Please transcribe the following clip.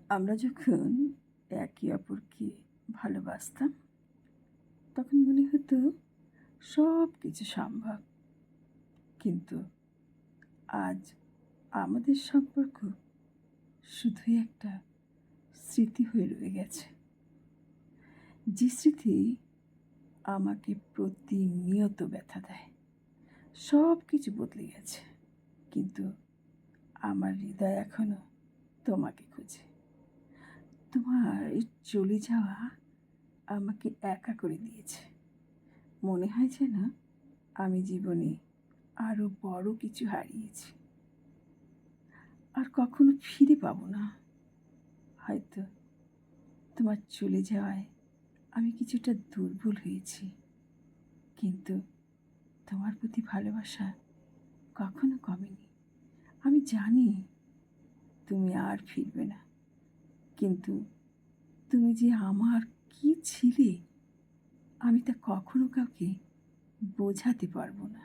আমরা যখন একে অপরকে ভালোবাসতাম তখন মনে হতো সব কিছু সম্ভব। কিন্তু আজ আমাদের সম্পর্ক শুধুই একটা স্মৃতি হয়ে রয়ে গেছে। যে স্মৃতি আমাকে প্রতিনিয়ত ব্যথা দেয়। সব কিছু বদলে গেছে, কিন্তু আমার হৃদয় এখনো তোমাকে খোঁজে। তোমার এই চলে যাওয়া আমাকে একা করে দিয়েছে। মনে হয় যেন আমি জীবনে আরও বড় কিছু হারিয়েছি, আর কখনো ফিরে পাবো না। হয়তো তোমার চলে যাওয়ায় আমি কিছুটা দুর্বল হয়েছি, কিন্তু তোমার প্রতি ভালোবাসা কখনো কমেনি। আমি জানি তুমি আর ফিরবে না, কিন্তু তুমি যে আমার কি ছিলে আমি তা কখনো কাউকে বোঝাতে পারবো না।